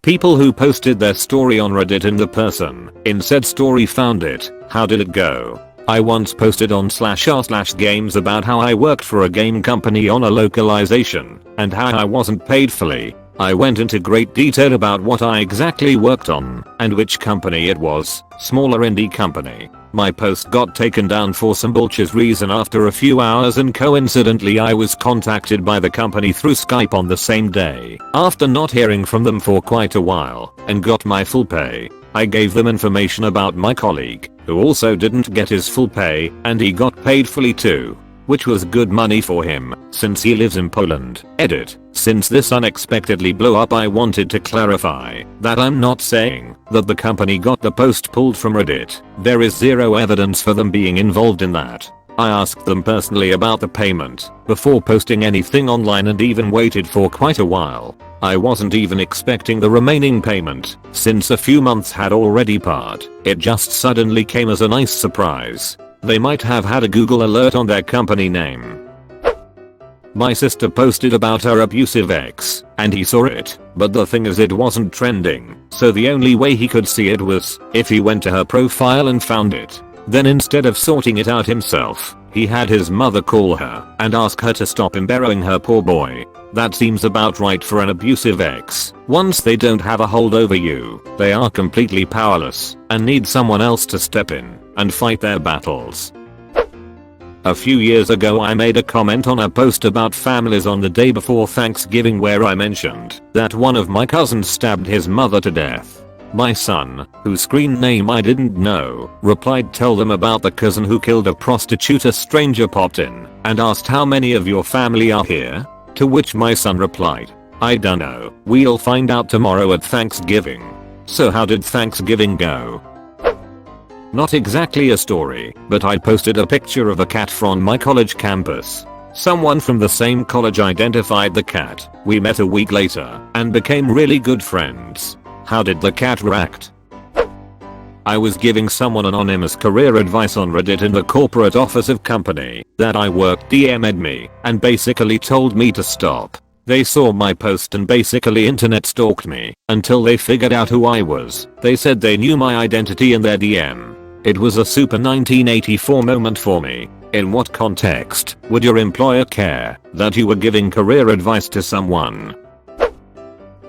People who posted their story on Reddit and the person in said story found it. How did it go? I once posted on /r/games about how I worked for a game company on a localization and how I wasn't paid fully. I went into great detail about what I exactly worked on and which company it was, smaller indie company. My post got taken down for some bullshit reason after a few hours, and coincidentally I was contacted by the company through Skype on the same day after not hearing from them for quite a while, and got my full pay. I gave them information about my colleague who also didn't get his full pay, and he got paid fully too, which was good money for him since he lives in Poland. Edit. Since this unexpectedly blew up, I wanted to clarify that I'm not saying that the company got the post pulled from Reddit. There is zero evidence for them being involved in that. I asked them personally about the payment before posting anything online, and even waited for quite a while. I wasn't even expecting the remaining payment since a few months had already passed. It just suddenly came as a nice surprise. They might have had a Google alert on their company name. My sister posted about her abusive ex, and he saw it, but the thing is it wasn't trending, so the only way he could see it was if he went to her profile and found it. Then instead of sorting it out himself, he had his mother call her and ask her to stop embarrassing her poor boy. That seems about right for an abusive ex. Once they don't have a hold over you, they are completely powerless and need someone else to step in and fight their battles. A few years ago I made a comment on a post about families on the day before Thanksgiving where I mentioned that one of my cousins stabbed his mother to death. My son, whose screen name I didn't know, replied, "Tell them about the cousin who killed a prostitute." A stranger popped in and asked, "How many of your family are here?" To which my son replied, "I dunno, we'll find out tomorrow at Thanksgiving." So how did Thanksgiving go? Not exactly a story, but I posted a picture of a cat from my college campus. Someone from the same college identified the cat. We met a week later and became really good friends. How did the cat react? I was giving someone anonymous career advice on Reddit, and the corporate office of company that I worked DM'd me and basically told me to stop. They saw my post and basically internet stalked me until they figured out who I was. They said they knew my identity in their DM. It was a super 1984 moment for me. In what context would your employer care that you were giving career advice to someone?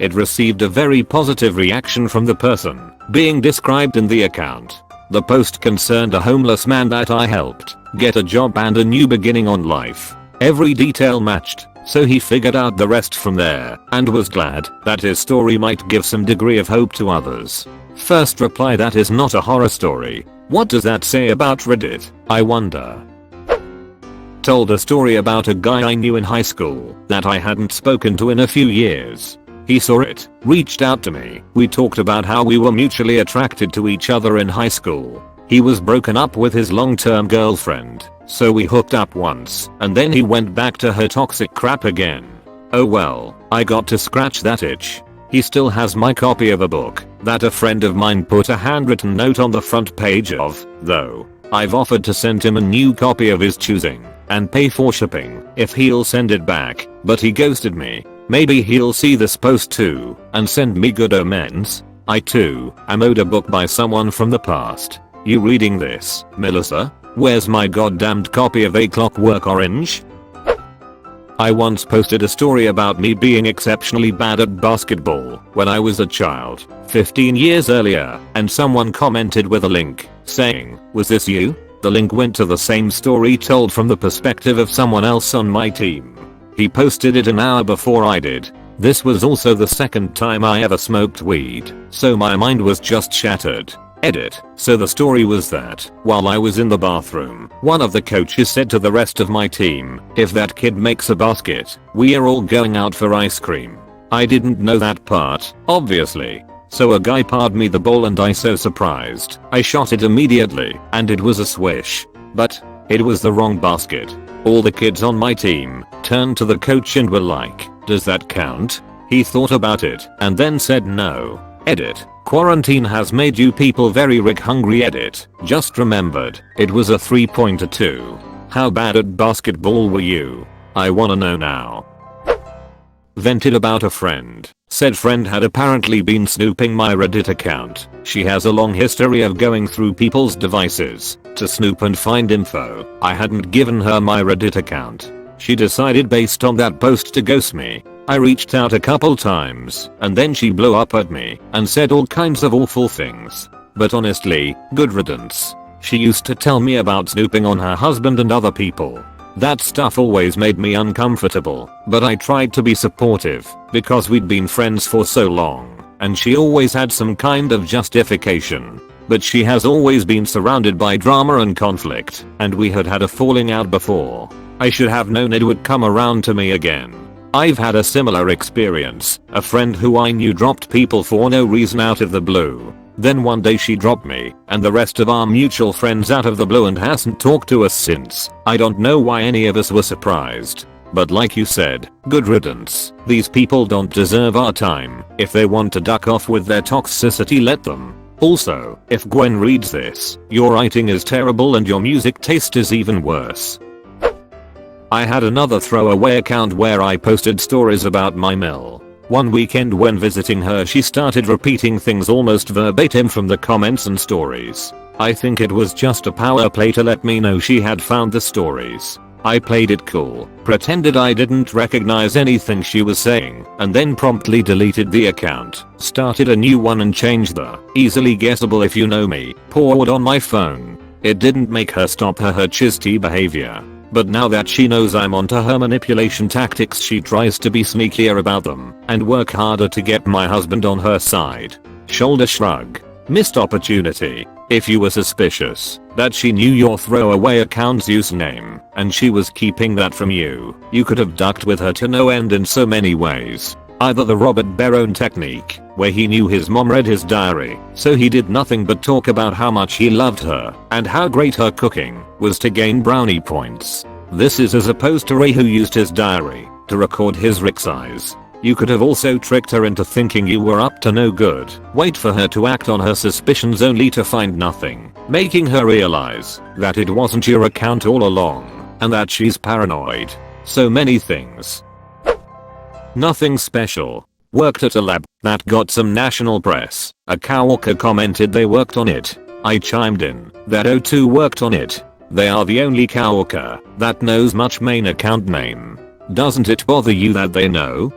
It received a very positive reaction from the person being described in the account. The post concerned a homeless man that I helped get a job and a new beginning on life. Every detail matched, so he figured out the rest from there and was glad that his story might give some degree of hope to others. First reply: that is not a horror story. What does that say about Reddit, I wonder? Told a story about a guy I knew in high school that I hadn't spoken to in a few years. He saw it, reached out to me. We talked about how we were mutually attracted to each other in high school. He was broken up with his long-term girlfriend, so we hooked up once, and then he went back to her toxic crap again. Oh well, I got to scratch that itch. He still has my copy of a book that a friend of mine put a handwritten note on the front page of, though. I've offered to send him a new copy of his choosing and pay for shipping if he'll send it back, but he ghosted me. Maybe he'll see this post too and send me good omens. I too am owed a book by someone from the past. You reading this, Melissa? Where's my goddamned copy of A Clockwork Orange? I once posted a story about me being exceptionally bad at basketball when I was a child, 15 years earlier, and someone commented with a link saying, "Was this you?" The link went to the same story told from the perspective of someone else on my team. He posted it an hour before I did. This was also the second time I ever smoked weed, so my mind was just shattered. Edit. So the story was that, while I was in the bathroom, one of the coaches said to the rest of my team, "If that kid makes a basket, we are all going out for ice cream." I didn't know that part, obviously. So a guy passed me the ball and I so surprised. I shot it immediately and it was a swish. But it was the wrong basket. All the kids on my team turned to the coach and were like, "Does that count?" He thought about it and then said no. Edit. Quarantine has made you people very Rick hungry. Edit. Just remembered, it was a 3-pointer too. How bad at basketball were you? I wanna know now. Vented about a friend Said friend had apparently been snooping my Reddit account. She has a long history of going through people's devices to snoop and find info. I hadn't given her my Reddit account. She decided based on that post to ghost me. I reached out a couple times and then she blew up at me and said all kinds of awful things. But honestly, good riddance. She used to tell me about snooping on her husband and other people. That stuff always made me uncomfortable, but I tried to be supportive because we'd been friends for so long and she always had some kind of justification. But she has always been surrounded by drama and conflict, and we had a falling out before. I should have known it would come around to me again. I've had a similar experience. A friend who I knew dropped people for no reason out of the blue. Then one day she dropped me and the rest of our mutual friends out of the blue and hasn't talked to us since. I don't know why any of us were surprised. But like you said, good riddance. These people don't deserve our time. If they want to duck off with their toxicity, let them. Also, if Gwen reads this, your writing is terrible and your music taste is even worse. I had another throwaway account where I posted stories about my mill. One weekend when visiting her, she started repeating things almost verbatim from the comments and stories. I think it was just a power play to let me know she had found the stories. I played it cool, pretended I didn't recognize anything she was saying, and then promptly deleted the account, started a new one and changed the easily guessable if you know me forward on my phone. It didn't make her stop her chisty behavior. But now that she knows I'm onto her manipulation tactics, she tries to be sneakier about them and work harder to get my husband on her side. Shoulder shrug. Missed opportunity. If you were suspicious that she knew your throwaway account's username and she was keeping that from you, you could have ducked with her to no end in so many ways. Either the Robert Barone technique, where he knew his mom read his diary, so he did nothing but talk about how much he loved her and how great her cooking was to gain brownie points. This is as opposed to Ray, who used his diary to record his Rick size. You could have also tricked her into thinking you were up to no good, wait for her to act on her suspicions only to find nothing, making her realize that it wasn't your account all along and that she's paranoid. So many things. Nothing special. Worked at a lab that got some national press. A coworker commented they worked on it. I chimed in that O2 worked on it. They are the only coworker that knows much main account name. Doesn't it bother you that they know?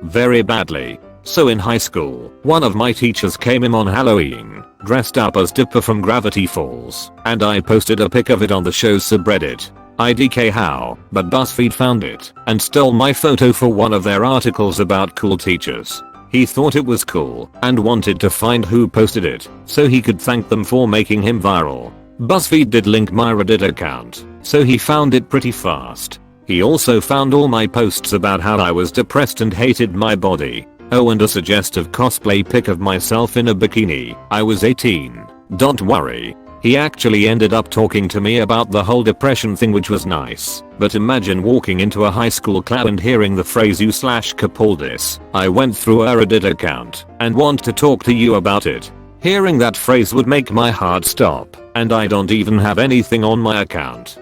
Very badly. So in high school, one of my teachers came in on Halloween, dressed up as Dipper from Gravity Falls, and I posted a pic of it on the show's subreddit. IDK how, but BuzzFeed found it and stole my photo for one of their articles about cool teachers. He thought it was cool and wanted to find who posted it so he could thank them for making him viral. BuzzFeed did link my Reddit account, so he found it pretty fast. He also found all my posts about how I was depressed and hated my body. Oh, and a suggestive cosplay pic of myself in a bikini. I was 18. Don't worry. He actually ended up talking to me about the whole depression thing, which was nice. But imagine walking into a high school club and hearing the phrase you/Capaldis. I went through a Reddit account and want to talk to you about it. Hearing that phrase would make my heart stop, and I don't even have anything on my account.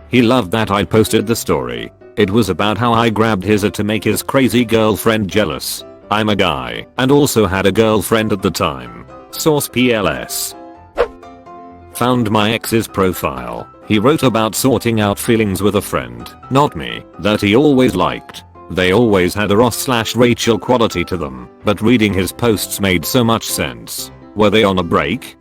He loved that I posted the story. It was about how I grabbed his to make his crazy girlfriend jealous. I'm a guy and also had a girlfriend at the time. Source PLS. Found my ex's profile. He wrote about sorting out feelings with a friend, not me, that he always liked. They always had a Ross/Rachel quality to them, but reading his posts made so much sense. Were they on a break?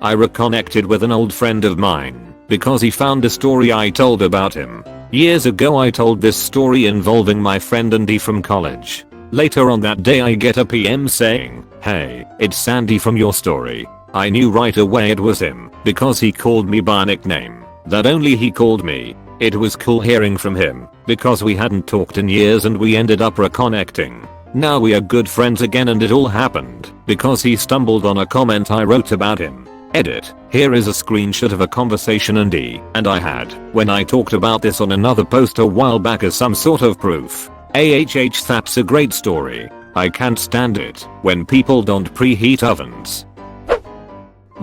I reconnected with an old friend of mine because he found a story I told about him. Years ago I told this story involving my friend Andy from college. Later on that day I get a PM saying, "Hey, it's Sandy from your story." I knew right away it was him because he called me by a nickname that only he called me. It was cool hearing from him because we hadn't talked in years and we ended up reconnecting. Now we are good friends again, and it all happened because he stumbled on a comment I wrote about him. Edit. Here is a screenshot of a conversation Andy and I had when I talked about this on another post a while back as some sort of proof. That's a great story. I can't stand it when people don't preheat ovens.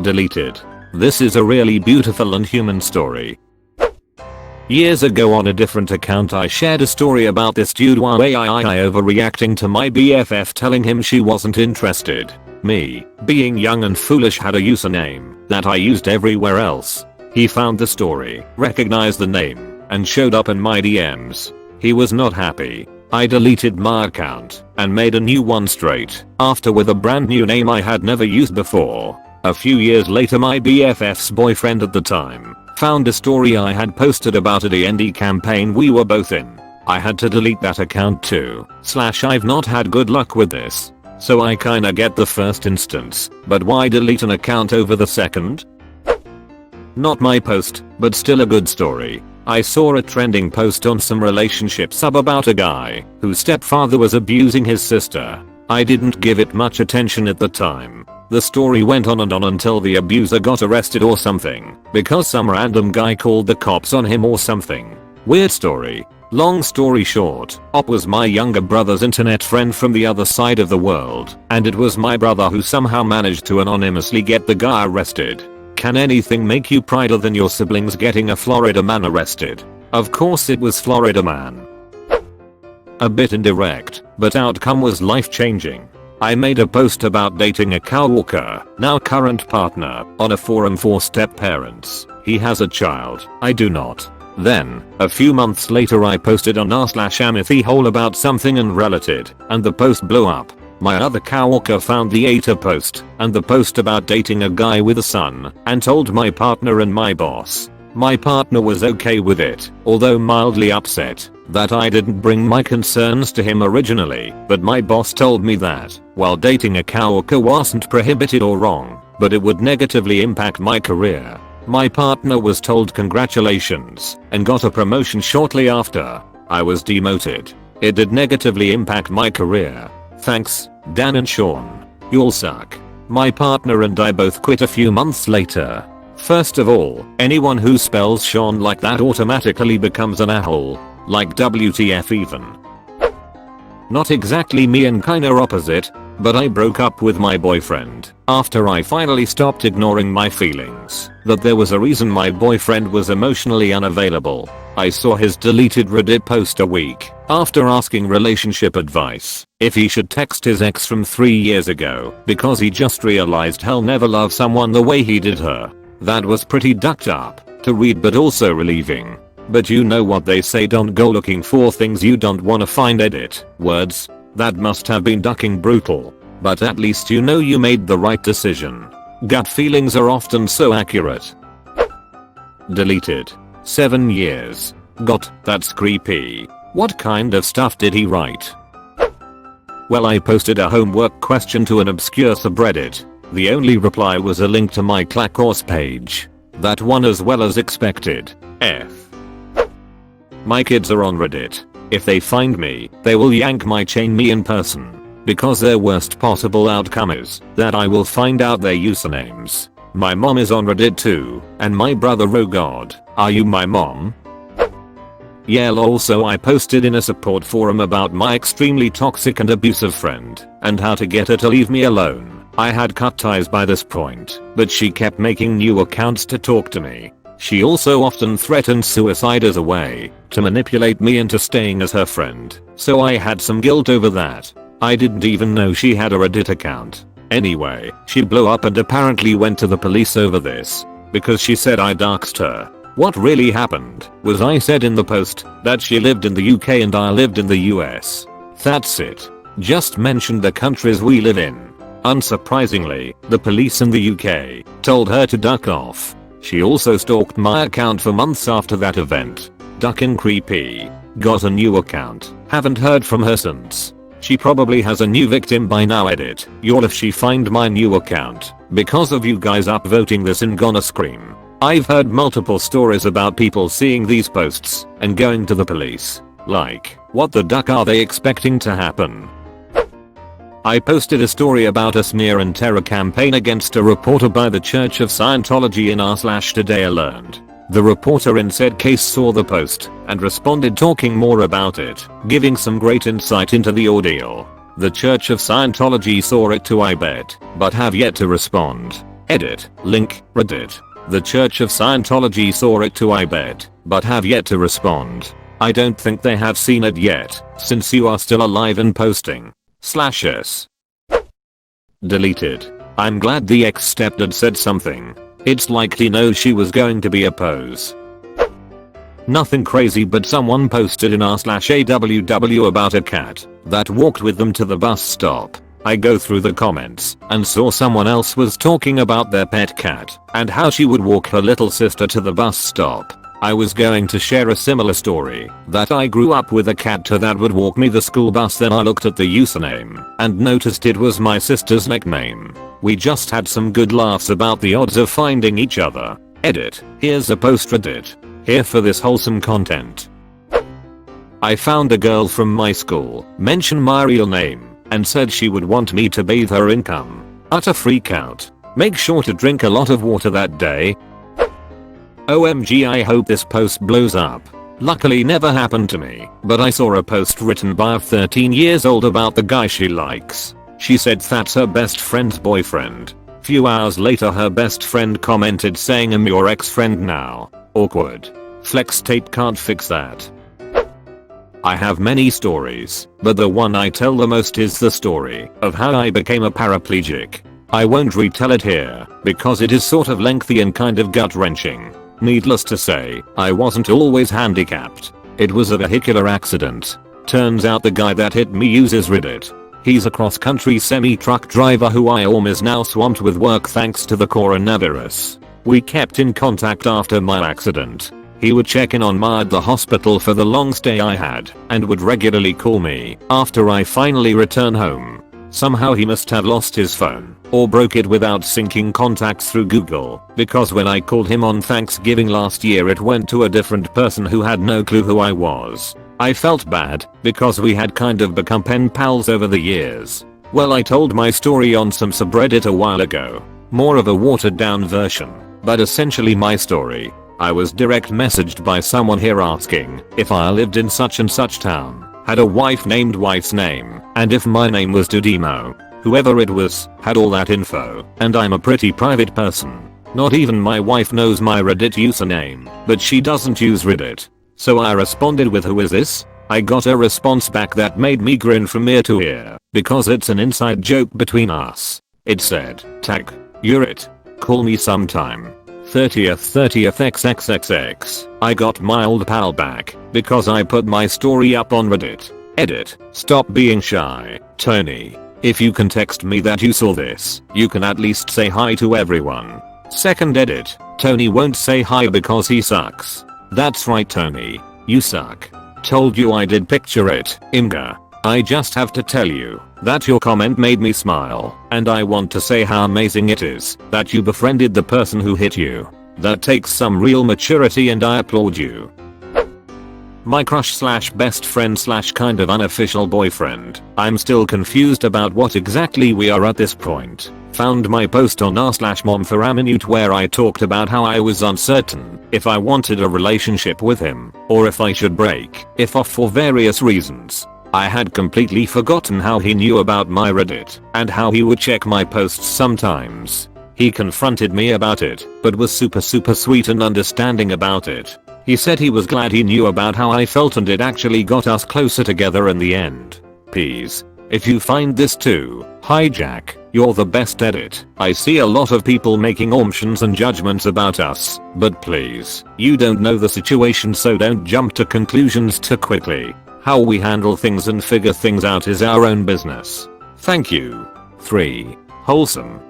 Deleted. This is a really beautiful and human story. Years ago on a different account I shared a story about this dude while overreacting to my BFF telling him she wasn't interested. Me, being young and foolish, had a username that I used everywhere else. He found the story, recognized the name, and showed up in my DMs. He was not happy. I deleted my account and made a new one straight after with a brand new name I had never used before. A few years later my BFF's boyfriend at the time found a story I had posted about a D&D campaign we were both in. I had to delete that account too. I've not had good luck with this. So I kinda get the first instance, but why delete an account over the second? Not my post, but still a good story. I saw a trending post on some relationship sub about a guy whose stepfather was abusing his sister. I didn't give it much attention at the time. The story went on and on until the abuser got arrested or something, because some random guy called the cops on him or something. Weird story. Long story short, Op was my younger brother's internet friend from the other side of the world, and it was my brother who somehow managed to anonymously get the guy arrested. Can anything make you prouder than your siblings getting a Florida man arrested? Of course it was Florida man. A bit indirect, but outcome was life changing. I made a post about dating a cowwalker, now current partner, on a forum for step parents. He has a child, I do not. Then, a few months later I posted on r/Amithy hole about something and related, and the post blew up. My other cowwalker found the ATA post and the post about dating a guy with a son and told my partner and my boss. My partner was okay with it, although mildly upset that I didn't bring my concerns to him originally, but my boss told me that, while dating a cowwalker wasn't prohibited or wrong, but it would negatively impact my career. My partner was told congratulations and got a promotion shortly after. I was demoted. It did negatively impact my career. Thanks, Dan and Sean. You'll suck. My partner and I both quit a few months later. First of all, anyone who spells Sean like that automatically becomes an a-hole. Like WTF even. Not exactly me and kinda opposite, but I broke up with my boyfriend after I finally stopped ignoring my feelings that there was a reason my boyfriend was emotionally unavailable. I saw his deleted Reddit post a week after asking relationship advice if he should text his ex from 3 years ago because he just realized he'll never love someone the way he did her. That was pretty ducked up to read but also relieving. But you know what they say, don't go looking for things you don't wanna find. Edit words. That must have been ducking brutal. But at least you know you made the right decision. Gut feelings are often so accurate. Deleted. 7 years. That's creepy. What kind of stuff did he write? Well, I posted a homework question to an obscure subreddit. The only reply was a link to my class course page. That one as well as expected. F. My kids are on Reddit. If they find me, they will yank my chain me in person. Because their worst possible outcome is that I will find out their usernames. My mom is on Reddit too, and my brother, oh god, are you my mom? Yeah, also I posted in a support forum about my extremely toxic and abusive friend and how to get her to leave me alone. I had cut ties by this point, but she kept making new accounts to talk to me. She also often threatened suicide as a way to manipulate me into staying as her friend, so I had some guilt over that. I didn't even know she had a Reddit account. Anyway, she blew up and apparently went to the police over this because she said I doxed her. What really happened was I said in the post that she lived in the UK and I lived in the US. That's it. Just mentioned the countries we live in. Unsurprisingly, the police in the UK told her to duck off. She also stalked my account for months after that event. Duckin' creepy. Got a new account. Haven't heard from her since. She probably has a new victim by now. Edit. Y'all, if she find my new account because of you guys upvoting this and gonna scream. I've heard multiple stories about people seeing these posts and going to the police. Like, what the duck are they expecting to happen? I posted a story about a smear and terror campaign against a reporter by the Church of Scientology in r/Today I Learned. The reporter in said case saw the post and responded talking more about it, giving some great insight into the ordeal. The Church of Scientology saw it too, I bet, but have yet to respond. Edit. Link. Reddit. The Church of Scientology saw it too, I bet, but have yet to respond. I don't think they have seen it yet, since you are still alive and posting. /s. Deleted. I'm glad the ex-stepdad said something. It's like he knows she was going to be a pose. Nothing crazy, but someone posted in r/aww about a cat that walked with them to the bus stop. I go through the comments and saw someone else was talking about their pet cat and how she would walk her little sister to the bus stop. I was going to share a similar story, that I grew up with a cat that would walk me the school bus. Then I looked at the username and noticed it was my sister's nickname. We just had some good laughs about the odds of finding each other. Edit. Here's a post Reddit. Here for this wholesome content. I found a girl from my school mention my real name and said she would want me to bathe her income. Utter freak out. Make sure to drink a lot of water that day. OMG, I hope this post blows up. Luckily never happened to me, but I saw a post written by a 13 years old about the guy she likes. She said that's her best friend's boyfriend. Few hours later her best friend commented saying I'm your ex-friend now. Awkward. Flex tape can't fix that. I have many stories, but the one I tell the most is the story of how I became a paraplegic. I won't retell it here, because it is sort of lengthy and kind of gut-wrenching. Needless to say, I wasn't always handicapped. It was a vehicular accident. Turns out the guy that hit me uses Reddit. He's a cross-country semi-truck driver who I am is now swamped with work thanks to the coronavirus. We kept in contact after my accident. He would check in on me at the hospital for the long stay I had and would regularly call me after I finally return home. Somehow he must have lost his phone or broke it without syncing contacts through Google, because when I called him on Thanksgiving last year it went to a different person who had no clue who I was. I felt bad because we had kind of become pen pals over the years. Well, I told my story on some subreddit a while ago. More of a watered down version, but essentially my story. I was direct messaged by someone here asking if I lived in such and such town, had a wife named wife's name, and if my name was Dudimo. Whoever it was had all that info, and I'm a pretty private person. Not even my wife knows my Reddit username, but she doesn't use Reddit. So I responded with "Who is this?" I got a response back that made me grin from ear to ear, because it's an inside joke between us. It said, "Tag, you're it. Call me sometime. 30th XXXX. I got my old pal back because I put my story up on Reddit. Edit. Stop being shy, Tony. If you can text me that you saw this, you can at least say hi to everyone. Second edit. Tony won't say hi because he sucks. That's right, Tony. You suck. Told you I did picture it, Imga. I just have to tell you that your comment made me smile, and I want to say how amazing it is that you befriended the person who hit you. That takes some real maturity and I applaud you. My crush / best friend / kind of unofficial boyfriend. I'm still confused about what exactly we are at this point. Found my post on r/momforaminute where I talked about how I was uncertain if I wanted a relationship with him or if I should break it off for various reasons. I had completely forgotten how he knew about my Reddit and how he would check my posts sometimes. He confronted me about it, but was super sweet and understanding about it. He said he was glad he knew about how I felt and it actually got us closer together in the end. Please, if you find this too, hi Jack, you're the best. Edit. I see a lot of people making assumptions and judgments about us, but please, you don't know the situation, so don't jump to conclusions too quickly. How we handle things and figure things out is our own business. Thank you. 3. Wholesome.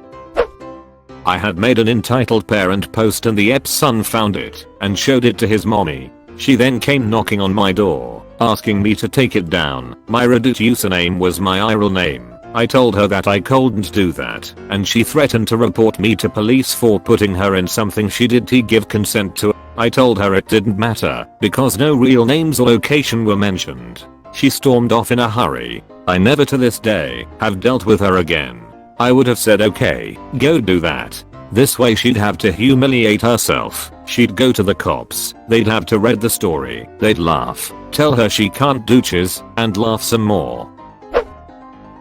I had made an entitled parent post and the Ep's son found it and showed it to his mommy. She then came knocking on my door, asking me to take it down. My Reddit username was my real name. I told her that I couldn't do that, and she threatened to report me to police for putting her in something she didn't give consent to. I told her it didn't matter because no real names or location were mentioned. She stormed off in a hurry. I never to this day have dealt with her again. I would have said, okay, go do that. This way she'd have to humiliate herself. She'd go to the cops. They'd have to read the story. They'd laugh, tell her she can't do cheese, and laugh some more.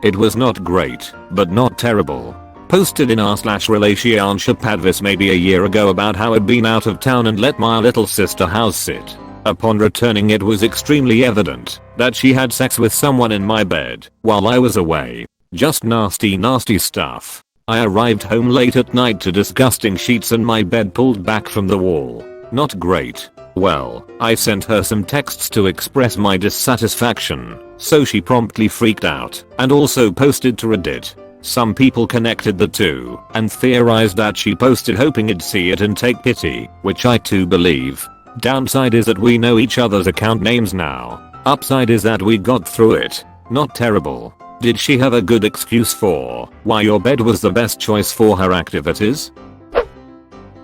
It was not great, but not terrible. Posted in r/relationship advice maybe a year ago about how I'd been out of town and let my little sister house sit. Upon returning it was extremely evident that she had sex with someone in my bed while I was away. Just nasty stuff. I arrived home late at night to disgusting sheets and my bed pulled back from the wall. Not great. Well, I sent her some texts to express my dissatisfaction, so she promptly freaked out and also posted to Reddit. Some people connected the two and theorized that she posted hoping I'd see it and take pity, which I too believe. Downside is that we know each other's account names now. Upside is that we got through it. Not terrible. Did she have a good excuse for why your bed was the best choice for her activities?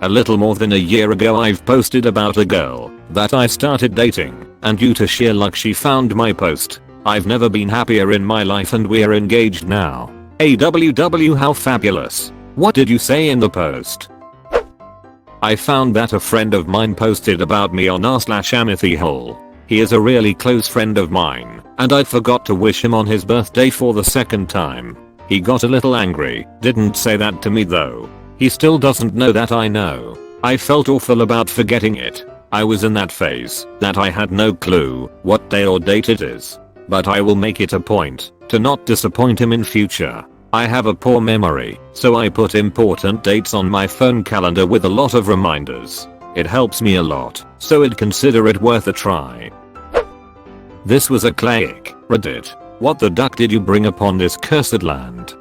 A little more than a year ago I've posted about a girl that I started dating, and due to sheer luck she found my post. I've never been happier in my life and we're engaged now. AWW, how fabulous. What did you say in the post? I found that a friend of mine posted about me on r/Amithyhole. He is a really close friend of mine, and I forgot to wish him on his birthday for the second time. He got a little angry, didn't say that to me though. He still doesn't know that I know. I felt awful about forgetting it. I was in that phase that I had no clue what day or date it is. But I will make it a point to not disappoint him in future. I have a poor memory, so I put important dates on my phone calendar with a lot of reminders. It helps me a lot, so I'd consider it worth a try. This was a classic. Reddit. What the duck did you bring upon this cursed land?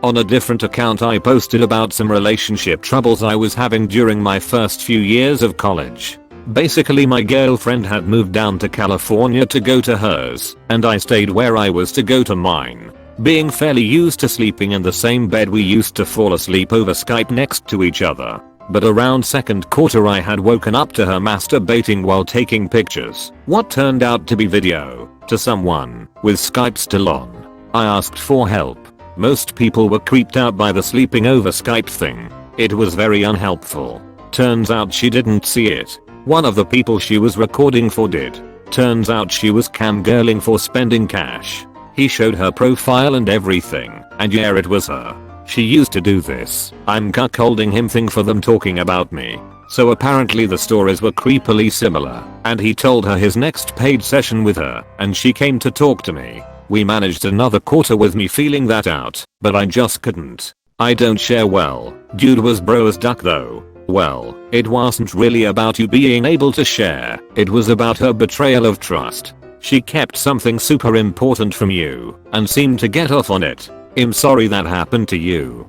On a different account I posted about some relationship troubles I was having during my first few years of college. Basically my girlfriend had moved down to California to go to hers, and I stayed where I was to go to mine. Being fairly used to sleeping in the same bed we used to fall asleep over Skype next to each other. But around second quarter I had woken up to her masturbating while taking pictures. What turned out to be video to someone with Skype still on. I asked for help. Most people were creeped out by the sleeping over Skype thing. It was very unhelpful. Turns out she didn't see it. One of the people she was recording for did. Turns out she was camgirling for spending cash. He showed her profile and everything, and yeah, it was her. She used to do this I'm cuckolding him thing for them talking about me. So apparently the stories were creepily similar, and he told her his next paid session with her, and she came to talk to me. We managed another quarter with me feeling that out, but I just couldn't. I don't share well. Dude was bro as duck though. Well, it wasn't really about you being able to share, it was about her betrayal of trust. She kept something super important from you and seemed to get off on it. I'm sorry that happened to you.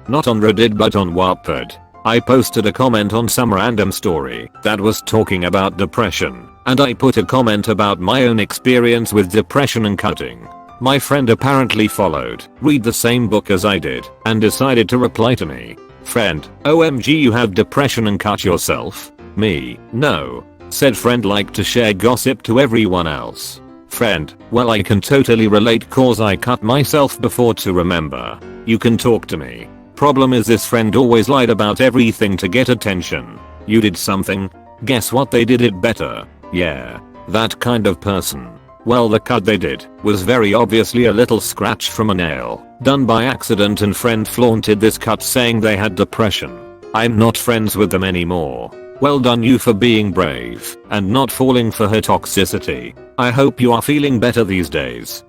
Not on Reddit but on Wattpad. I posted a comment on some random story that was talking about depression, and I put a comment about my own experience with depression and cutting. My friend apparently followed, read the same book as I did, and decided to reply to me. Friend, OMG you have depression and cut yourself? Me, no. Said friend like to share gossip to everyone else. Friend, well I can totally relate cause I cut myself before to remember. You can talk to me. Problem is this friend always lied about everything to get attention. You did something? Guess what, they did it better. Yeah. That kind of person. Well the cut they did was very obviously a little scratch from a nail, done by accident, and friend flaunted this cut saying they had depression. I'm not friends with them anymore. Well done you for being brave and not falling for her toxicity. I hope you are feeling better these days.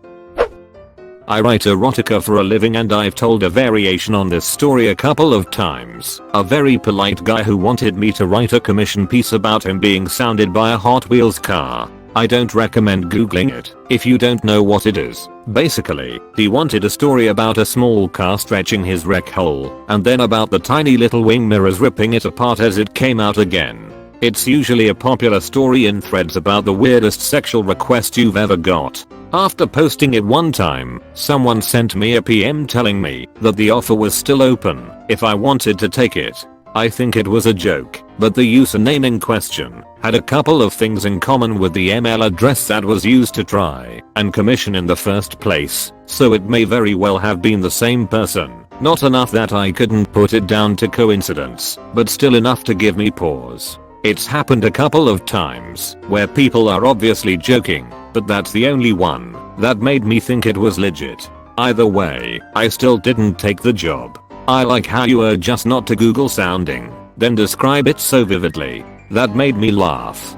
I write erotica for a living and I've told a variation on this story a couple of times. A very polite guy who wanted me to write a commission piece about him being sounded by a Hot Wheels car. I don't recommend googling it if you don't know what it is. Basically, he wanted a story about a small car stretching his wreck hole, and then about the tiny little wing mirrors ripping it apart as it came out again. It's usually a popular story in threads about the weirdest sexual request you've ever got. After posting it one time, someone sent me a PM telling me that the offer was still open if I wanted to take it. I think it was a joke, but the username in question had a couple of things in common with the email address that was used to try and commission in the first place, so it may very well have been the same person. Not enough that I couldn't put it down to coincidence, but still enough to give me pause. It's happened a couple of times where people are obviously joking, but that's the only one that made me think it was legit. Either way, I still didn't take the job. I like how you were just not too Google sounding, then describe it so vividly. That made me laugh.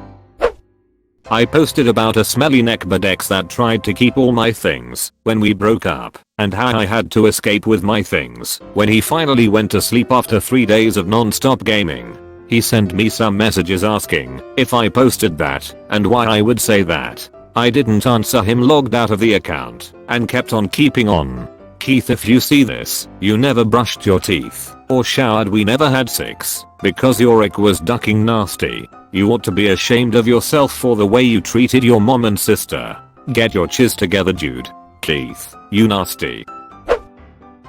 I posted about a smelly neckbeard ex that tried to keep all my things when we broke up, and how I had to escape with my things when he finally went to sleep after 3 days of non-stop gaming. He sent me some messages asking if I posted that and why I would say that. I didn't answer him, logged out of the account, and kept on keeping on. Keith, if you see this, you never brushed your teeth or showered, we never had sex because your ick was ducking nasty. You ought to be ashamed of yourself for the way you treated your mom and sister. Get your chiz together, dude. Keith, you nasty.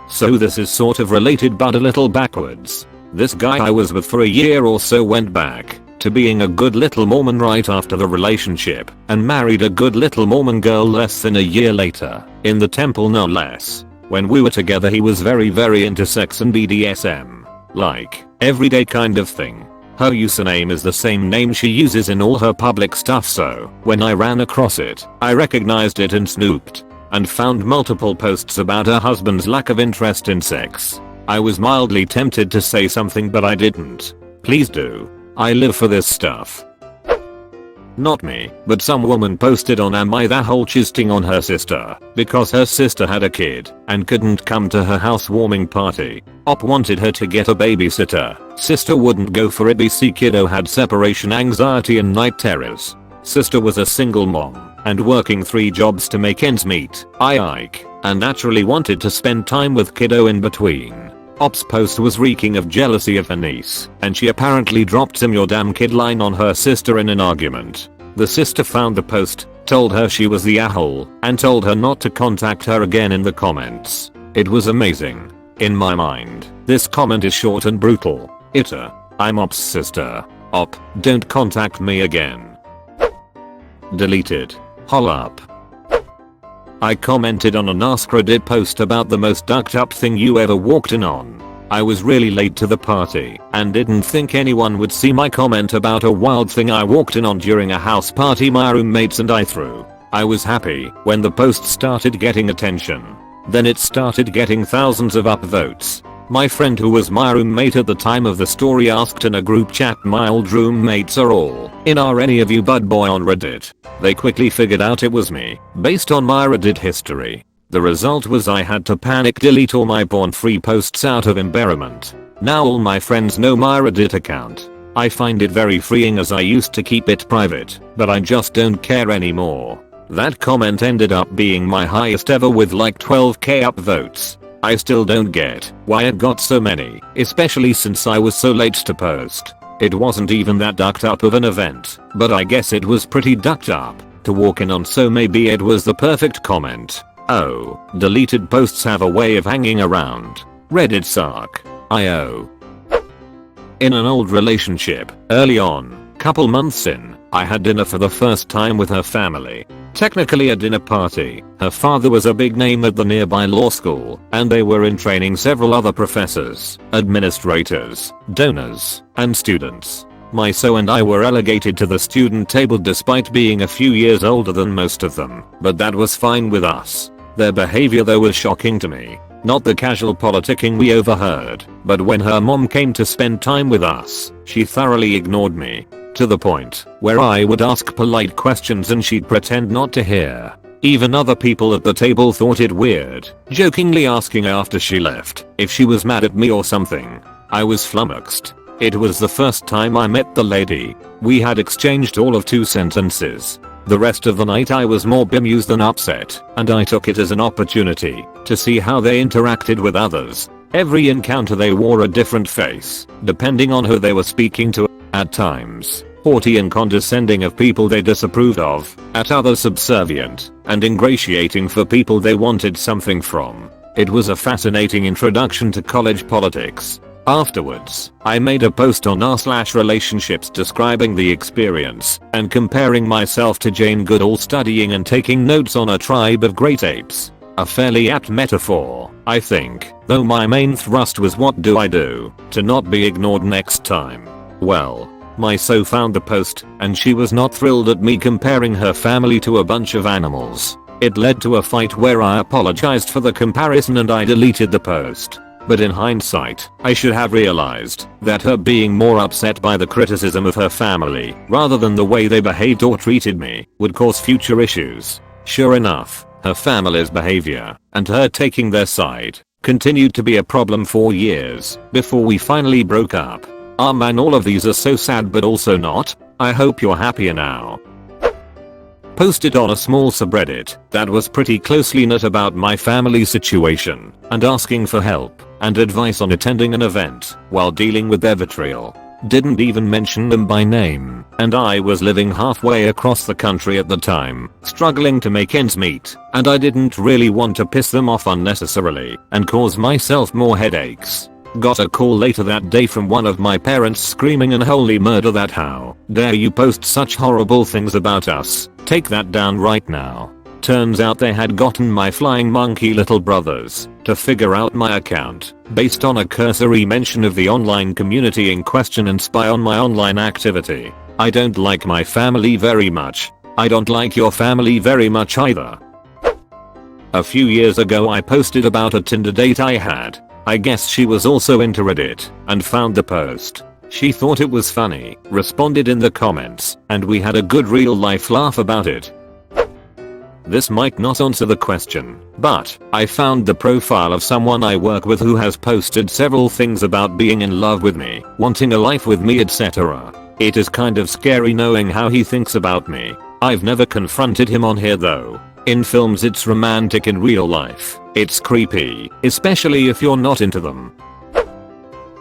So this is sort of related but a little backwards. This guy I was with for a year or so went back to being a good little Mormon right after the relationship and married a good little Mormon girl less than a year later, in the temple no less. When we were together he was very into sex and BDSM. Like, everyday kind of thing. Her username is the same name she uses in all her public stuff, so when I ran across it, I recognized it and snooped and found multiple posts about her husband's lack of interest in sex. I was mildly tempted to say something but I didn't. Please do. I live for this stuff. Not me, but some woman posted on Am I the whole chisting on her sister because her sister had a kid and couldn't come to her housewarming party. Op wanted her to get a babysitter. Sister wouldn't go for it. BC kiddo had separation anxiety and night terrors. Sister was a single mom and working 3 jobs to make ends meet. Ike, and naturally wanted to spend time with kiddo in between. Op's post was reeking of jealousy of her niece, and she apparently dropped some "your damn kid" line on her sister in an argument. The sister found the post, told her she was the a-hole, and told her not to contact her again in the comments. It was amazing. In my mind, this comment is short and brutal. I'm Op's sister. Op, don't contact me again. Deleted. Hol up. I commented on an AskReddit post about the most ducked up thing you ever walked in on. I was really late to the party and didn't think anyone would see my comment about a wild thing I walked in on during a house party my roommates and I threw. I was happy when the post started getting attention. Then it started getting thousands of upvotes. My friend who was my roommate at the time of the story asked in a group chat, my old roommates are all in, are any of you bud boy on Reddit? They quickly figured out it was me based on my Reddit history. The result was I had to panic delete all my porn-free posts out of embarrassment. Now all my friends know my Reddit account. I find it very freeing as I used to keep it private, but I just don't care anymore. That comment ended up being my highest ever with like 12k upvotes. I still don't get why it got so many, especially since I was so late to post. It wasn't even that ducked up of an event, but I guess it was pretty ducked up to walk in on, so maybe it was the perfect comment. Oh, deleted posts have a way of hanging around. Reddit suck. IO. In an old relationship, early on, couple months in, I had dinner for the first time with her family. Technically a dinner party. Her father was a big name at the nearby law school, and they were in training several other professors, administrators, donors, and students. My so and I were relegated to the student table despite being a few years older than most of them, but that was fine with us. Their behavior though was shocking to me. Not the casual politicking we overheard, but when her mom came to spend time with us, she thoroughly ignored me. To the point where I would ask polite questions and she'd pretend not to hear. Even other people at the table thought it weird, jokingly asking after she left if she was mad at me or something. I was flummoxed. It was the first time I met the lady. We had exchanged all of 2 sentences. The rest of the night I was more bemused than upset, and I took it as an opportunity to see how they interacted with others. Every encounter they wore a different face, depending on who they were speaking to. At times, haughty and condescending of people they disapproved of, at others subservient and ingratiating for people they wanted something from. It was a fascinating introduction to college politics. Afterwards, I made a post on r/relationships describing the experience and comparing myself to Jane Goodall studying and taking notes on a tribe of great apes. A fairly apt metaphor, I think, though my main thrust was what do I do to not be ignored next time. Well, my so found the post, and she was not thrilled at me comparing her family to a bunch of animals. It led to a fight where I apologized for the comparison and I deleted the post. But in hindsight, I should have realized that her being more upset by the criticism of her family rather than the way they behaved or treated me would cause future issues. Sure enough, her family's behavior and her taking their side continued to be a problem for years before we finally broke up. Ah man, all of these are so sad but also not. I hope you're happier now. Posted on a small subreddit that was pretty closely knit about my family situation and asking for help and advice on attending an event while dealing with their vitriol. Didn't even mention them by name, and I was living halfway across the country at the time, struggling to make ends meet, and I didn't really want to piss them off unnecessarily and cause myself more headaches. Got a call later that day from one of my parents screaming in holy murder that how dare you post such horrible things about us, take that down right now. Turns out they had gotten my flying monkey little brothers to figure out my account based on a cursory mention of the online community in question and spy on my online activity. I don't like my family very much. I don't like your family very much either. A few years ago I posted about a Tinder date I had. I guess she was also into Reddit and found the post. She thought it was funny, responded in the comments, and we had a good real life laugh about it. This might not answer the question, but I found the profile of someone I work with who has posted several things about being in love with me, wanting a life with me, etc. It is kind of scary knowing how he thinks about me. I've never confronted him on here though. In films it's romantic, in real life it's creepy, especially if you're not into them.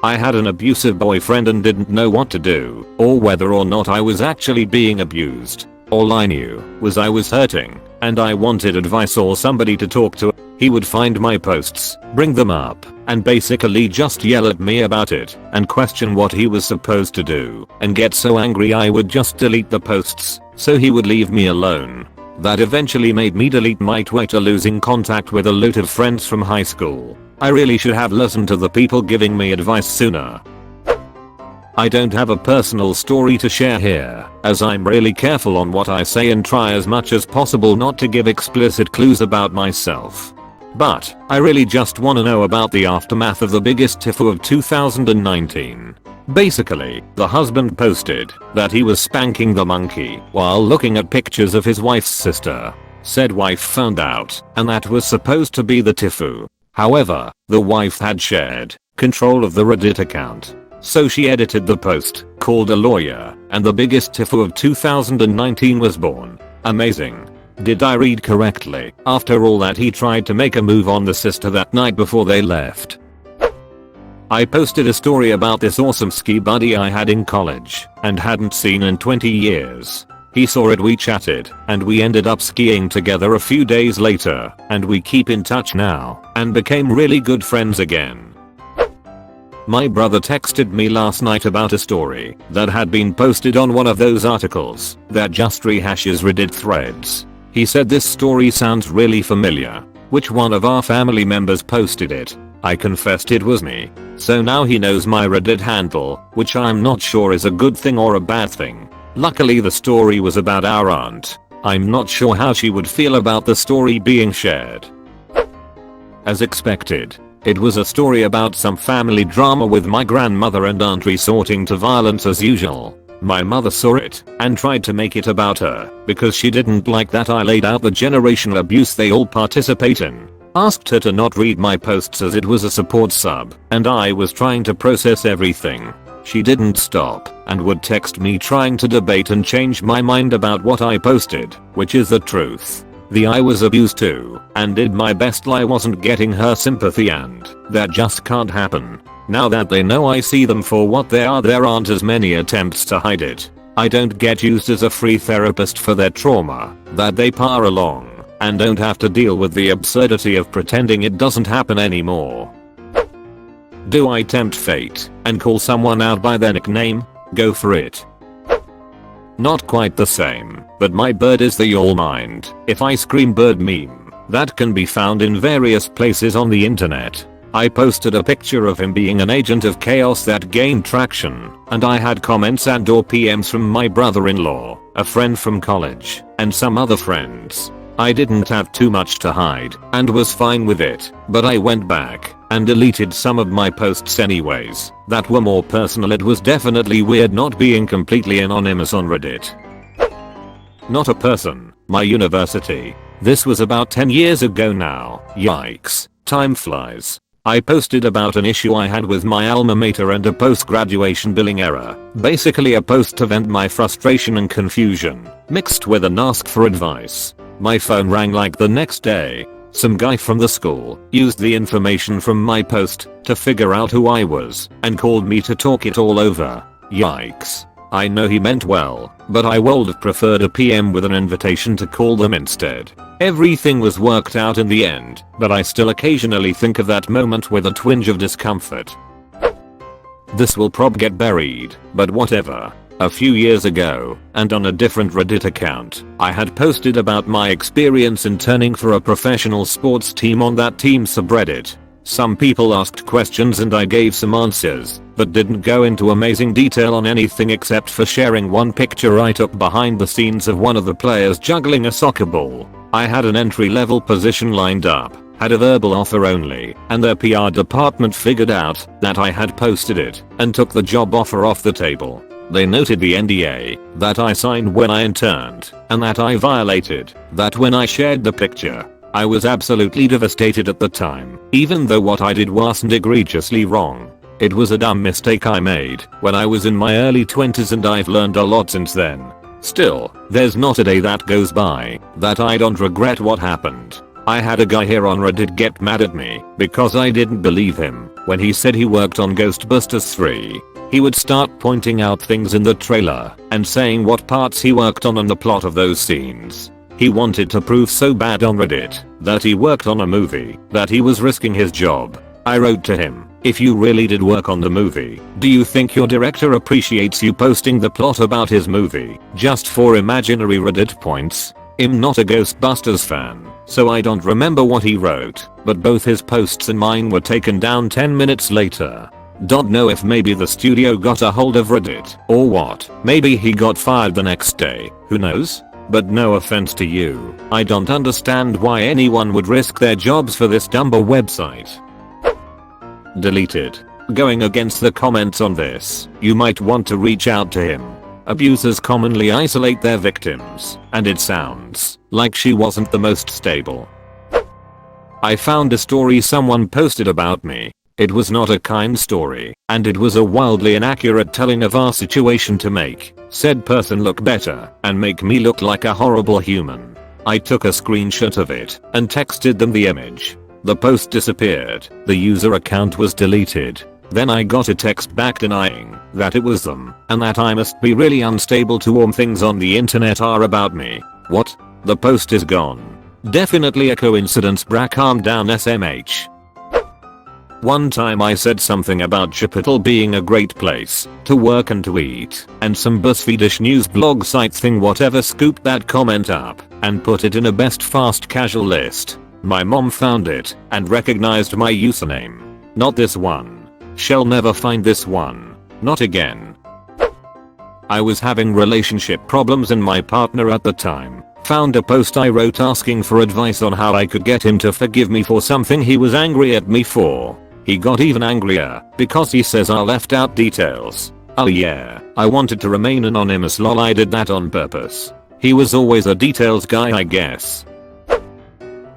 I had an abusive boyfriend and didn't know what to do, or whether or not I was actually being abused. All I knew was I was hurting, and I wanted advice or somebody to talk to. He would find my posts, bring them up, and basically just yell at me about it, and question what he was supposed to do, and get so angry I would just delete the posts, so he would leave me alone. That eventually made me delete my Twitter, losing contact with a lot of friends from high school. I really should have listened to the people giving me advice sooner. I don't have a personal story to share here, as I'm really careful on what I say and try as much as possible not to give explicit clues about myself. But I really just want to know about the aftermath of the biggest tifu of 2019. Basically, the husband posted that he was spanking the monkey while looking at pictures of his wife's sister. Said wife found out, and that was supposed to be the tifu. However, the wife had shared control of the Reddit account. So she edited the post, called a lawyer, and the biggest tifu of 2019 was born. Amazing. Did I read correctly? After all that, he tried to make a move on the sister that night before they left. I posted a story about this awesome ski buddy I had in college and hadn't seen in 20 years. He saw it, we chatted, and we ended up skiing together a few days later, and we keep in touch now and became really good friends again. My brother texted me last night about a story that had been posted on one of those articles that just rehashes Reddit threads. He said this story sounds really familiar. Which one of our family members posted it? I confessed it was me. So now he knows my Reddit handle, which I'm not sure is a good thing or a bad thing. Luckily the story was about our aunt. I'm not sure how she would feel about the story being shared. As expected, it was a story about some family drama with my grandmother and aunt resorting to violence as usual. My mother saw it and tried to make it about her because she didn't like that I laid out the generational abuse they all participate in. Asked her to not read my posts as it was a support sub and I was trying to process everything. She didn't stop and would text me trying to debate and change my mind about what I posted, which is the truth. I was abused too and did my best. I wasn't getting her sympathy and that just can't happen. Now that they know I see them for what they are, there aren't as many attempts to hide it. I don't get used as a free therapist for their trauma that they power along and don't have to deal with the absurdity of pretending it doesn't happen anymore. Do I tempt fate and call someone out by their nickname? Go for it. Not quite the same, but my bird is the all mind. If I scream bird meme, that can be found in various places on the internet. I posted a picture of him being an agent of chaos that gained traction, and I had comments and or PMs from my brother-in-law, a friend from college, and some other friends. I didn't have too much to hide and was fine with it, but I went back and deleted some of my posts anyways that were more personal. It was definitely weird not being completely anonymous on Reddit. Not a person, my university. This was about 10 years ago now. Yikes, time flies. I posted about an issue I had with my alma mater and a post-graduation billing error. Basically a post to vent my frustration and confusion, mixed with an ask for advice. My phone rang like the next day. Some guy from the school used the information from my post to figure out who I was and called me to talk it all over. Yikes. I know he meant well, but I would have preferred a PM with an invitation to call them instead. Everything was worked out in the end, but I still occasionally think of that moment with a twinge of discomfort. This will prob get buried, but whatever. A few years ago, and on a different Reddit account, I had posted about my experience interning for a professional sports team on that team's subreddit. Some people asked questions and I gave some answers, but didn't go into amazing detail on anything except for sharing one picture I took behind the scenes of one of the players juggling a soccer ball. I had an entry-level position lined up, had a verbal offer only, and their PR department figured out that I had posted it and took the job offer off the table. They noted the NDA that I signed when I interned and that I violated that when I shared the picture. I was absolutely devastated at the time, even though what I did wasn't egregiously wrong. It was a dumb mistake I made when I was in my early 20s and I've learned a lot since then. Still, there's not a day that goes by that I don't regret what happened. I had a guy here on Reddit get mad at me because I didn't believe him when he said he worked on Ghostbusters 3. He would start pointing out things in the trailer and saying what parts he worked on and the plot of those scenes. He wanted to prove so bad on Reddit that he worked on a movie that he was risking his job. I wrote to him, if you really did work on the movie, do you think your director appreciates you posting the plot about his movie just for imaginary Reddit points? I'm not a Ghostbusters fan, so I don't remember what he wrote, but both his posts and mine were taken down 10 minutes later. Don't know if maybe the studio got a hold of Reddit or what. Maybe he got fired the next day, who knows? But no offense to you, I don't understand why anyone would risk their jobs for this dumb website. Deleted. Going against the comments on this, you might want to reach out to him. Abusers commonly isolate their victims, and it sounds like she wasn't the most stable. I found a story someone posted about me. It was not a kind story, and it was a wildly inaccurate telling of our situation to make said person look better and make me look like a horrible human. I took a screenshot of it and texted them the image. The post disappeared, the user account was deleted. Then I got a text back denying that it was them and that I must be really unstable to warm things on the internet are about me. What? The post is gone. Definitely a coincidence. Calm down SMH. One time I said something about Chipotle being a great place to work and to eat, and some BuzzFeedish news blog site thing whatever scooped that comment up and put it in a best fast casual list. My mom found it and recognized my username. Not this one. Shall never find this one. Not again. I was having relationship problems and my partner at the time found a post I wrote asking for advice on how I could get him to forgive me for something he was angry at me for. He got even angrier because he says I left out details. Oh yeah, I wanted to remain anonymous lol, I did that on purpose. He was always a details guy I guess.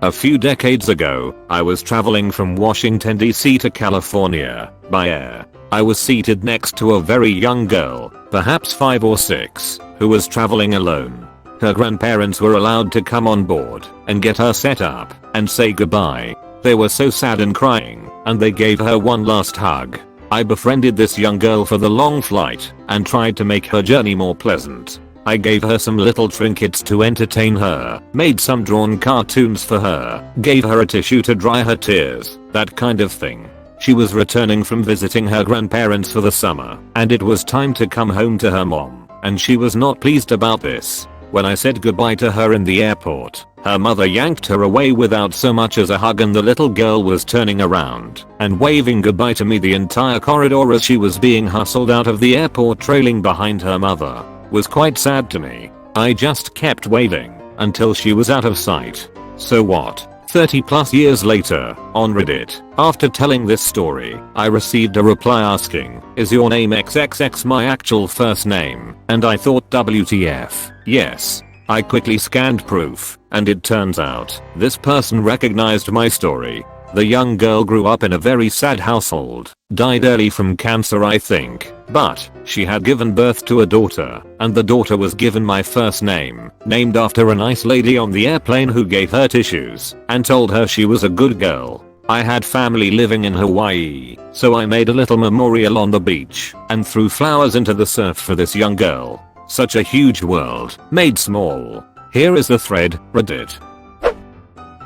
A few decades ago, I was traveling from Washington DC to California by air. I was seated next to a very young girl, perhaps 5 or 6, who was traveling alone. Her grandparents were allowed to come on board and get her set up and say goodbye. They were so sad and crying, and they gave her one last hug. I befriended this young girl for the long flight and tried to make her journey more pleasant. I gave her some little trinkets to entertain her, made some drawn cartoons for her, gave her a tissue to dry her tears, that kind of thing. She was returning from visiting her grandparents for the summer, and it was time to come home to her mom, and she was not pleased about this. When I said goodbye to her in the airport, her mother yanked her away without so much as a hug, and the little girl was turning around and waving goodbye to me the entire corridor as she was being hustled out of the airport trailing behind her mother. Was quite sad to me. I just kept waving until she was out of sight. So what? 30 plus years later, on Reddit, after telling this story, I received a reply asking, "Is your name XXX my actual first name?" And I thought, WTF, yes. I quickly scanned proof, and it turns out, this person recognized my story. The young girl grew up in a very sad household, died early from cancer I think, but she had given birth to a daughter, and the daughter was given my first name, named after a nice lady on the airplane who gave her tissues and told her she was a good girl. I had family living in Hawaii, so I made a little memorial on the beach and threw flowers into the surf for this young girl. Such a huge world, made small. Here is the thread, Reddit.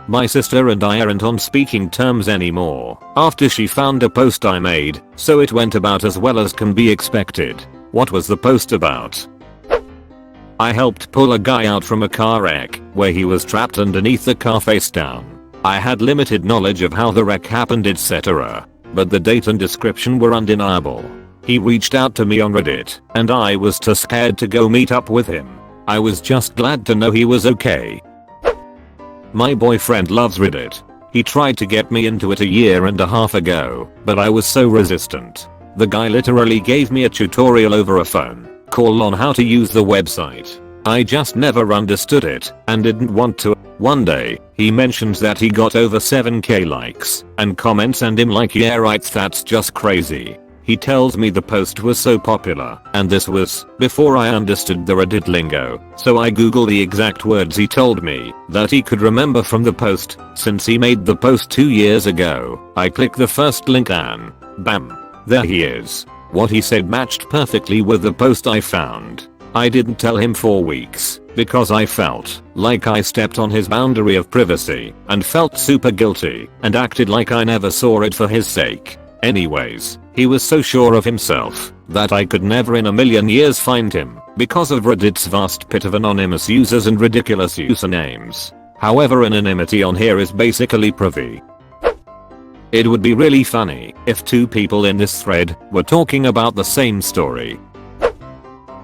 My sister and I aren't on speaking terms anymore after she found a post I made, so it went about as well as can be expected. What was the post about? I helped pull a guy out from a car wreck where he was trapped underneath the car face down. I had limited knowledge of how the wreck happened etc. But the date and description were undeniable. He reached out to me on Reddit and I was too scared to go meet up with him. I was just glad to know he was okay. My boyfriend loves Reddit. He tried to get me into it a year and a half ago, but I was so resistant. The guy literally gave me a tutorial over a phone call on how to use the website. I just never understood it and didn't want to. One day, he mentions that he got over 7k likes and comments and I'm like, yeah right, that's just crazy. He tells me the post was so popular, and this was before I understood the Reddit lingo, so I googled the exact words he told me that he could remember from the post, since he made the post 2 years ago. I click the first link and bam, there he is. What he said matched perfectly with the post I found. I didn't tell him for weeks, because I felt like I stepped on his boundary of privacy, and felt super guilty, and acted like I never saw it for his sake. Anyways, he was so sure of himself that I could never in a million years find him because of Reddit's vast pit of anonymous users and ridiculous usernames. However, anonymity on here is basically privy. It would be really funny if two people in this thread were talking about the same story.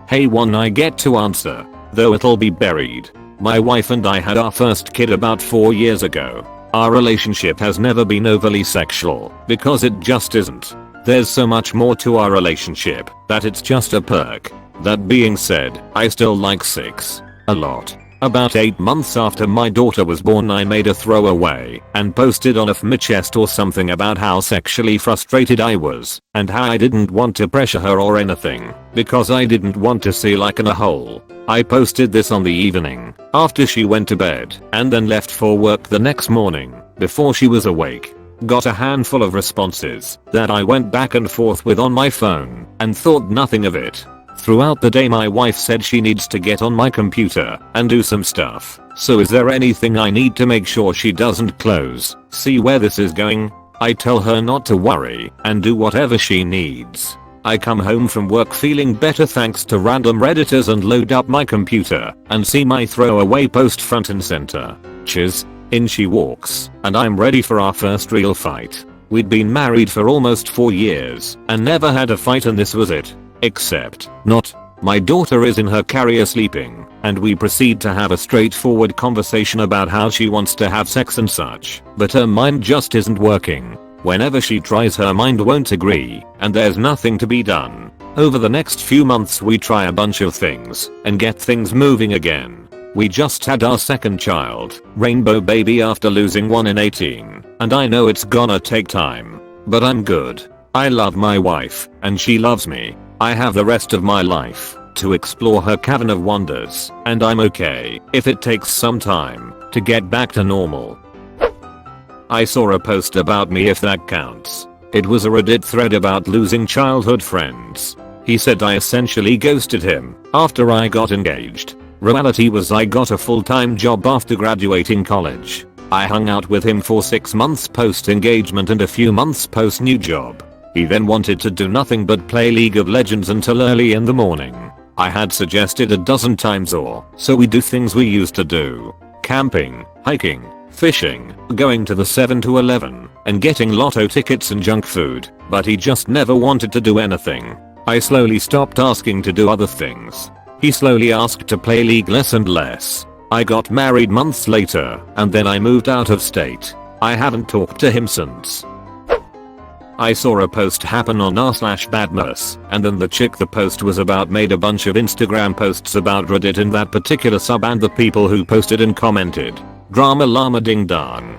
Hey, one I get to answer, though it'll be buried. My wife and I had our first kid about 4 years ago. Our relationship has never been overly sexual because it just isn't. There's so much more to our relationship that it's just a perk. That being said, I still like sex a lot. About 8 months after my daughter was born, I made a throwaway and posted on my chest or something about how sexually frustrated I was and how I didn't want to pressure her or anything because I didn't want to see like in a hole. I posted this on the evening after she went to bed and then left for work the next morning before she was awake. Got a handful of responses that I went back and forth with on my phone and thought nothing of it. Throughout the day my wife said she needs to get on my computer and do some stuff. So is there anything I need to make sure she doesn't close? See where this is going? I tell her not to worry and do whatever she needs. I come home from work feeling better thanks to random redditors and load up my computer and see my throwaway post front and center. Cheers. In she walks, and I'm ready for our first real fight. We'd been married for almost 4 years and never had a fight, and this was it. Except not. My daughter is in her carrier sleeping, and we proceed to have a straightforward conversation about how she wants to have sex and such, but her mind just isn't working. Whenever she tries, her mind won't agree, and there's nothing to be done. Over the next few months we try a bunch of things and get things moving again. We just had our second child, rainbow baby, after losing one in 18, and I know it's gonna take time, but I'm good. I love my wife, and she loves me. I have the rest of my life to explore her cavern of wonders, and I'm okay if it takes some time to get back to normal. I saw a post about me, if that counts. It was a Reddit thread about losing childhood friends. He said I essentially ghosted him after I got engaged. Reality was I got a full-time job after graduating college. I hung out with him for 6 months post engagement and a few months post new job. He then wanted to do nothing but play League of Legends until early in the morning. I had suggested a dozen times or so we do things we used to do. Camping, hiking, fishing, going to the 7-Eleven, and getting lotto tickets and junk food, but he just never wanted to do anything. I slowly stopped asking to do other things. He slowly asked to play League less and less. I got married months later and then I moved out of state. I haven't talked to him since. I saw a post happen on r/badness and then the chick the post was about made a bunch of Instagram posts about Reddit in that particular sub and the people who posted and commented. Drama llama ding dong.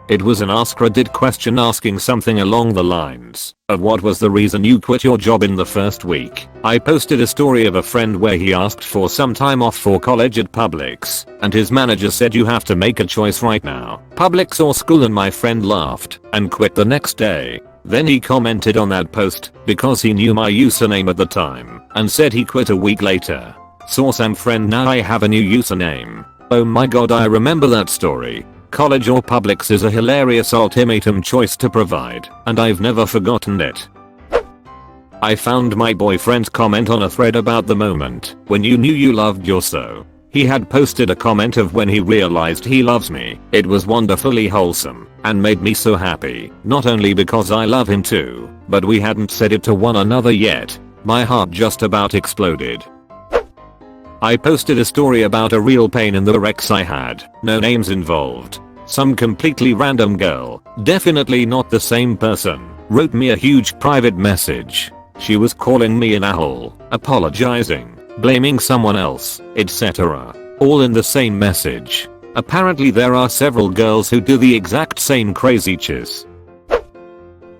It was an AskReddit question asking something along the lines of what was the reason you quit your job in the first week. I posted a story of a friend where he asked for some time off for college at Publix and his manager said you have to make a choice right now, Publix or school, and my friend laughed and quit the next day. Then he commented on that post because he knew my username at the time and said he quit a week later. Source: I'm friend, now I have a new username. Oh my god, I remember that story. College or Publix is a hilarious ultimatum choice to provide, and I've never forgotten it. I found my boyfriend's comment on a thread about the moment when you knew you loved your so. He had posted a comment of when he realized he loves me. It was wonderfully wholesome and made me so happy, not only because I love him too, but we hadn't said it to one another yet. My heart just about exploded. I posted a story about a real pain in the Rex I had, no names involved. Some completely random girl, definitely not the same person, wrote me a huge private message. She was calling me an a-hole, apologizing, blaming someone else, etc. All in the same message. Apparently there are several girls who do the exact same crazy chiz.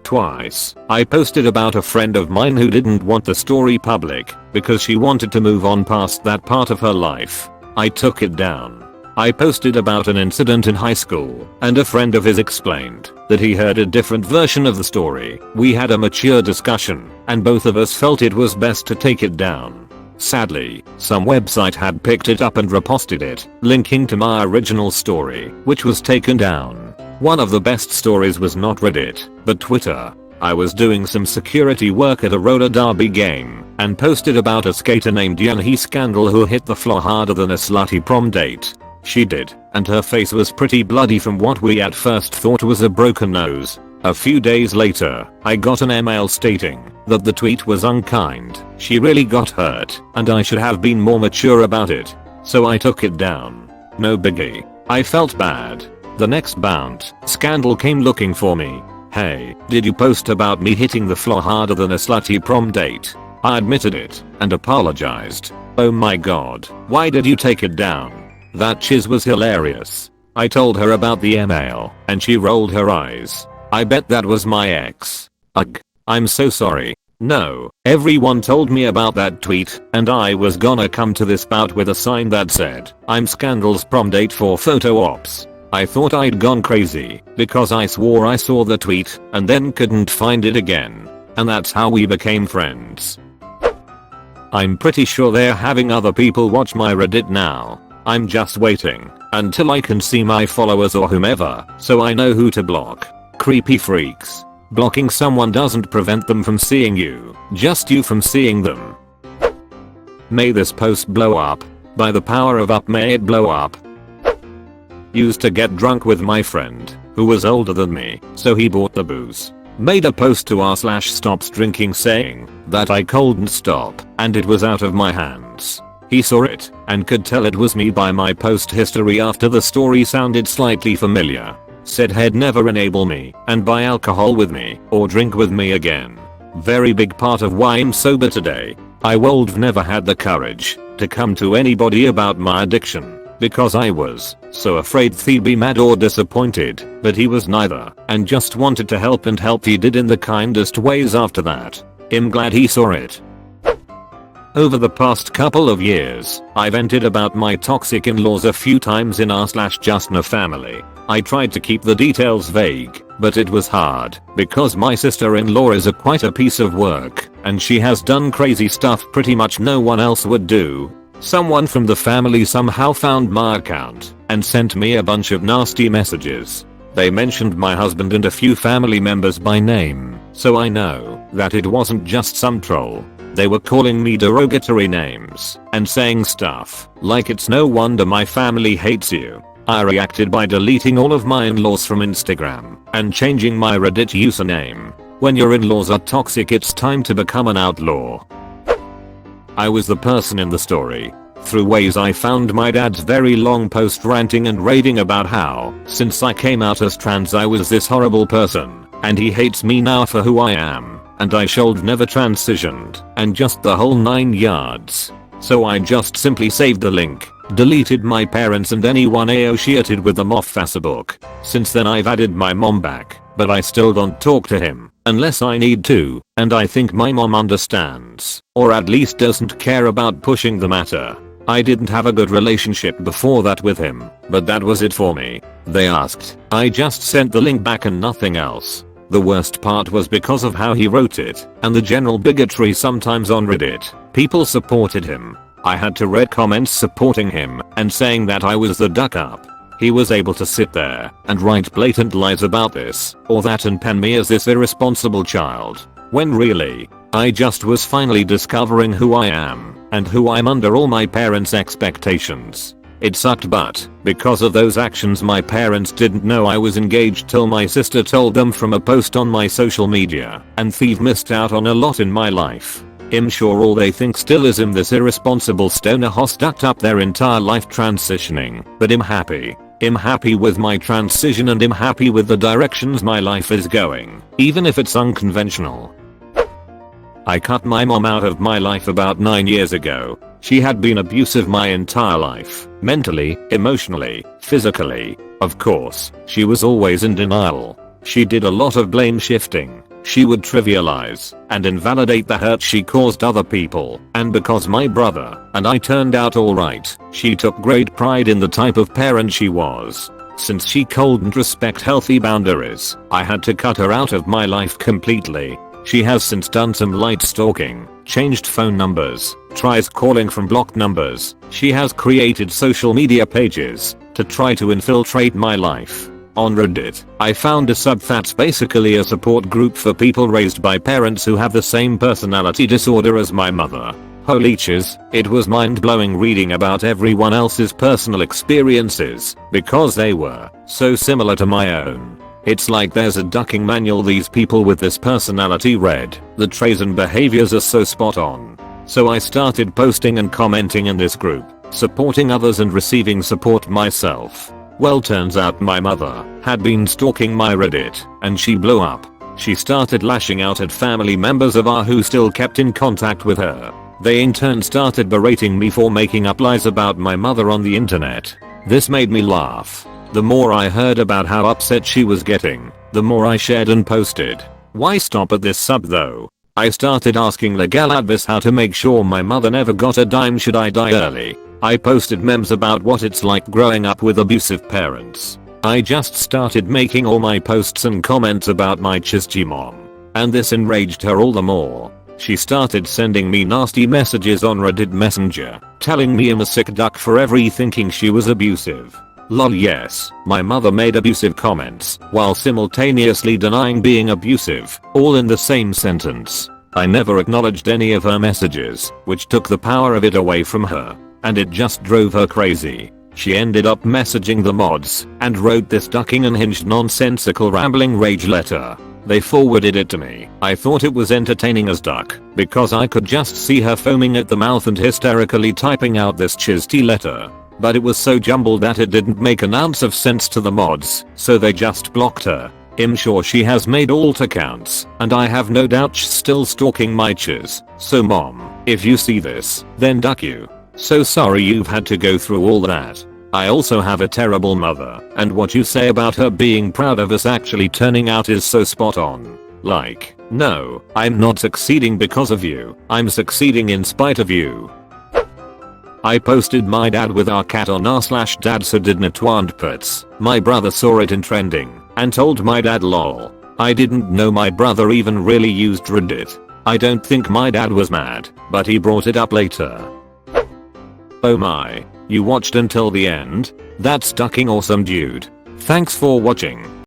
Twice, I posted about a friend of mine who didn't want the story public because she wanted to move on past that part of her life. I took it down. I posted about an incident in high school and a friend of his explained that he heard a different version of the story. We had a mature discussion and both of us felt it was best to take it down. Sadly, some website had picked it up and reposted it, linking to my original story, which was taken down. One of the best stories was not Reddit, but Twitter. I was doing some security work at a roller derby game and posted about a skater named Yanhee Scandal who hit the floor harder than a slutty prom date. She did, and her face was pretty bloody from what we at first thought was a broken nose. A few days later, I got an email stating that the tweet was unkind. She really got hurt, and I should have been more mature about it. So I took it down. No biggie. I felt bad. The next bout, Scandal came looking for me. Hey, did you post about me hitting the floor harder than a slutty prom date? I admitted it and apologized. Oh my god, why did you take it down? That chiz was hilarious. I told her about the email and she rolled her eyes. I bet that was my ex. Ugh, I'm so sorry. No, everyone told me about that tweet and I was gonna come to this bout with a sign that said, I'm Scandal's prom date for photo ops. I thought I'd gone crazy because I swore I saw the tweet and then couldn't find it again. And that's how we became friends. I'm pretty sure they're having other people watch my Reddit now. I'm just waiting until I can see my followers or whomever so I know who to block. Creepy freaks. Blocking someone doesn't prevent them from seeing you, just you from seeing them. May this post blow up. By the power of up, may it blow up. Used to get drunk with my friend, who was older than me, so he bought the booze. Made a post to r/stops drinking saying that I couldn't stop and it was out of my hands. He saw it and could tell it was me by my post history after the story sounded slightly familiar. Said he'd never enable me and buy alcohol with me or drink with me again. Very big part of why I'm sober today. I would've never had the courage to come to anybody about my addiction. Because I was so afraid he'd be mad or disappointed, but he was neither and just wanted to help and help he did in the kindest ways after that. I'm glad he saw it. Over the past couple of years, I vented about my toxic in-laws a few times in r/Justna family. I tried to keep the details vague, but it was hard because my sister-in-law is quite a piece of work and she has done crazy stuff pretty much no one else would do. Someone from the family somehow found my account and sent me a bunch of nasty messages. They mentioned my husband and a few family members by name, so I know that it wasn't just some troll. They were calling me derogatory names and saying stuff like it's no wonder my family hates you. I reacted by deleting all of my in-laws from Instagram and changing my Reddit username. When your in-laws are toxic, it's time to become an outlaw. I was the person in the story through ways I found my dad's very long post ranting and raving about how, since I came out as trans, I was this horrible person, and he hates me now for who I am, and I should never transitioned, and just the whole 9 yards. So I just simply saved the link, deleted my parents and anyone associated with them off Facebook. Since then I've added my mom back, but I still don't talk to him, unless I need to, and I think my mom understands, or at least doesn't care about pushing the matter. I didn't have a good relationship before that with him, but that was it for me. They asked, I just sent the link back and nothing else. The worst part was because of how he wrote it, and the general bigotry sometimes on Reddit. People supported him. I had to read comments supporting him and saying that I was the duck up. He was able to sit there and write blatant lies about this or that and pen me as this irresponsible child, when really, I just was finally discovering who I am and who I'm under all my parents' expectations. It sucked, but because of those actions my parents didn't know I was engaged till my sister told them from a post on my social media, and they've missed out on a lot in my life. I'm sure all they think still is I'm this irresponsible stoner who stuck up their entire life transitioning, but I'm happy. I'm happy with my transition and I'm happy with the directions my life is going, even if it's unconventional. I cut my mom out of my life about 9 years ago. She had been abusive my entire life, mentally, emotionally, physically. Of course, she was always in denial. She did a lot of blame shifting. She would trivialize and invalidate the hurt she caused other people, and because my brother and I turned out alright, she took great pride in the type of parent she was. Since she couldn't respect healthy boundaries, I had to cut her out of my life completely. She has since done some light stalking, changed phone numbers, tries calling from blocked numbers. She has created social media pages to try to infiltrate my life. On Reddit, I found a sub that's basically a support group for people raised by parents who have the same personality disorder as my mother. Holy chiz, it was mind-blowing reading about everyone else's personal experiences, because they were so similar to my own. It's like there's a ducking manual these people with this personality read. The traits and behaviors are so spot on. So I started posting and commenting in this group, supporting others and receiving support myself. Well, turns out my mother had been stalking my Reddit, and she blew up. She started lashing out at family members of ours who still kept in contact with her. They in turn started berating me for making up lies about my mother on the internet. This made me laugh. The more I heard about how upset she was getting, the more I shared and posted. Why stop at this sub though? I started asking legal advice how to make sure my mother never got a dime should I die early. I posted memes about what it's like growing up with abusive parents. I just started making all my posts and comments about my chisty mom. And this enraged her all the more. She started sending me nasty messages on Reddit Messenger, telling me I'm a sick duck for thinking she was abusive. Lol, yes, my mother made abusive comments while simultaneously denying being abusive, all in the same sentence. I never acknowledged any of her messages, which took the power of it away from her, and it just drove her crazy. She ended up messaging the mods and wrote this ducking unhinged nonsensical rambling rage letter. They forwarded it to me. I thought it was entertaining as duck because I could just see her foaming at the mouth and hysterically typing out this chisty letter. But it was so jumbled that it didn't make an ounce of sense to the mods, so they just blocked her. I'm sure she has made alt accounts, and I have no doubt she's still stalking my chiz. So mom, if you see this, then duck you. So sorry you've had to go through all that. I also have a terrible mother, and what you say about her being proud of us actually turning out is so spot on. Like, no, I'm not succeeding because of you, I'm succeeding in spite of you. I posted my dad with our cat on r/dad so did not want puts. My brother saw it in trending and told my dad lol. I didn't know my brother even really used Reddit. I don't think my dad was mad, but he brought it up later. Oh my, you watched until the end? That's ducking awesome dude. Thanks for watching.